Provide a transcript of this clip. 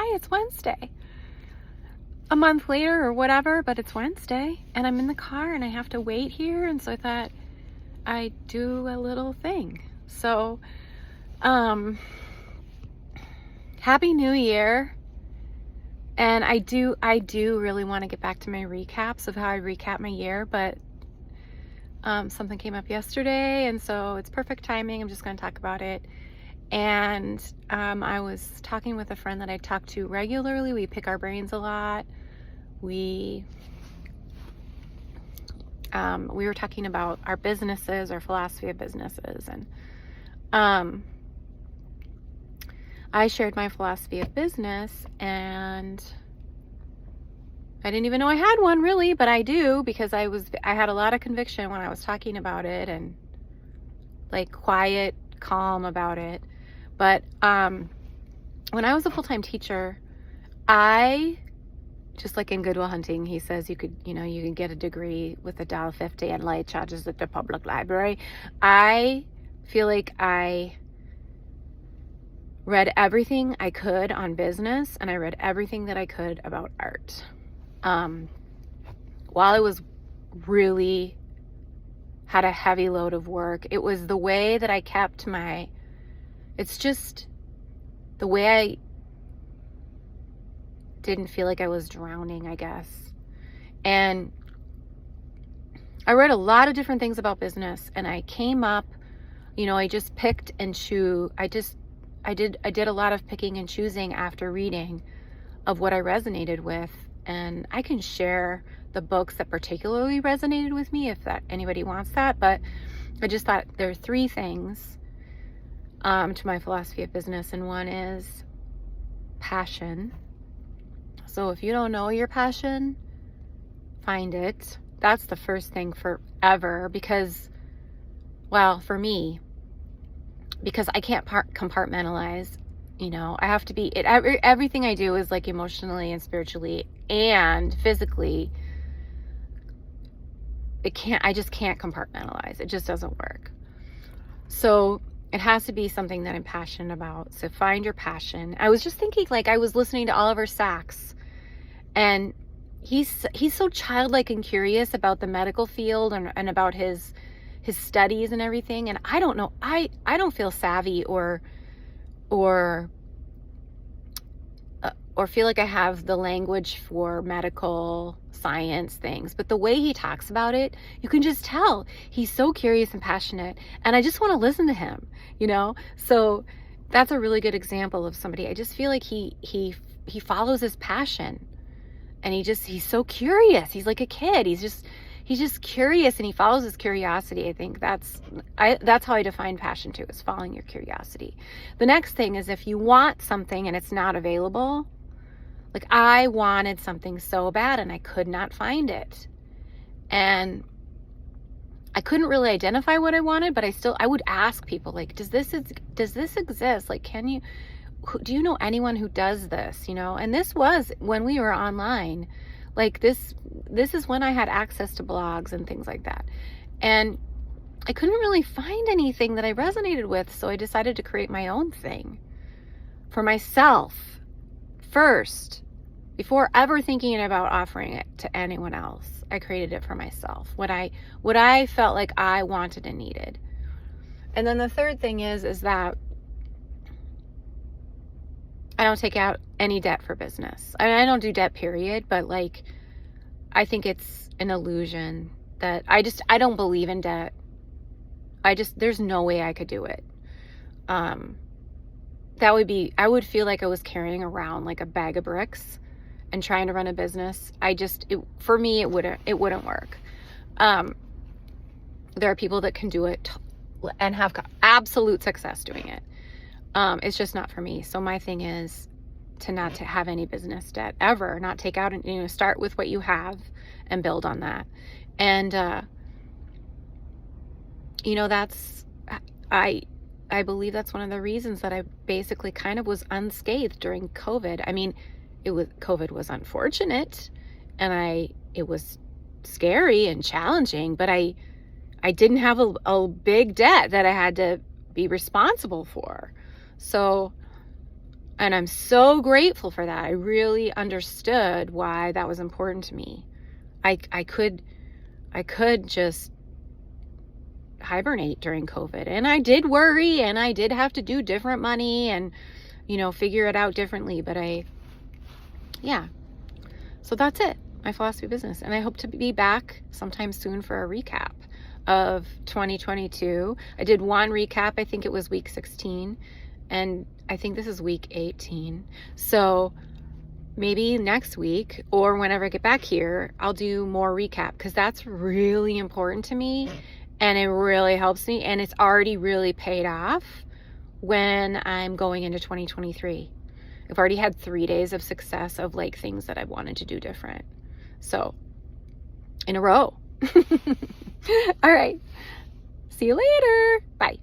hi, it's Wednesday. A month later or whatever, but it's Wednesday and I'm in the car and I have to wait here. And so I thought I'd do a little thing. So, Happy New Year. And I do really want to get back to my recaps of how I recap my year, but something came up yesterday, and so it's perfect timing. I'm just going to talk about it. And I was talking with a friend that I talk to regularly. We pick our brains a lot. We were talking about our businesses, our philosophy of businesses, and I shared my philosophy of business, and I didn't even know I had one really, but I do, because I had a lot of conviction when I was talking about it, and like quiet, calm about it. But when I was a full-time teacher, I just like in Good Will Hunting, he says you could get a degree with $1.50 and late charges at the public library. I feel like I read everything I could on business, and I read everything that I could about art. While I was really had a heavy load of work, it was the way that I kept it's just the way I didn't feel like I was drowning, I guess. And I read a lot of different things about business, and I came up, I just picked and I did a lot of picking and choosing after reading of what I resonated with. And I can share the books that particularly resonated with me if anybody wants that. But I just thought there are 3 things to my philosophy of business. And one is passion. So if you don't know your passion, find it. That's the first thing forever, because, well, for me, because I can't compartmentalize. I have to be everything I do is like emotionally and spiritually and physically. I just can't compartmentalize. It just doesn't work. So it has to be something that I'm passionate about. So find your passion. I was just thinking, like, I was listening to Oliver Sacks, and he's so childlike and curious about the medical field and about his studies and everything. And I don't know, I don't feel savvy or feel like I have the language for medical science things, but the way he talks about it, you can just tell he's so curious and passionate, and I just want to listen to him, so that's a really good example of somebody. I just feel like he follows his passion, and he's so curious. He's like a kid. He's just curious, and he follows his curiosity. I think that's how I define passion too, is following your curiosity. The next thing is, if you want something and it's not available, like I wanted something so bad and I could not find it. And I couldn't really identify what I wanted, but I would ask people, like, does this exist? Like, do you know anyone who does this? And this was when we were online. Like this is when I had access to blogs and things like that. And I couldn't really find anything that I resonated with. So I decided to create my own thing for myself first, before ever thinking about offering it to anyone else. I created it for myself, what I felt like I wanted and needed. And then the third thing is that I don't take out any debt for business. I don't do debt, period, but like, I think it's an illusion that I don't believe in debt. There's no way I could do it. I would feel like I was carrying around like a bag of bricks and trying to run a business. For me, it wouldn't work. There are people that can do it and have absolute success doing it. It's just not for me. So my thing is to not to have any business debt ever, not take out, and start with what you have and build on that. And that's I believe that's one of the reasons that I basically kind of was unscathed during COVID. I mean, COVID was unfortunate, and it was scary and challenging, but I didn't have a big debt that I had to be responsible for. So And I'm so grateful for that. I really understood why that was important to me. I could just hibernate during COVID, and I did worry, and I did have to do different money and, figure it out differently. But so that's it. My philosophy of business. And I hope to be back sometime soon for a recap of 2022. I did one recap. I think it was week 16. And I think this is week 18. So maybe next week or whenever I get back here, I'll do more recap, because that's really important to me and it really helps me. And it's already really paid off when I'm going into 2023. I've already had 3 days of success of like things that I wanted to do different. So in a row. All right. See you later. Bye.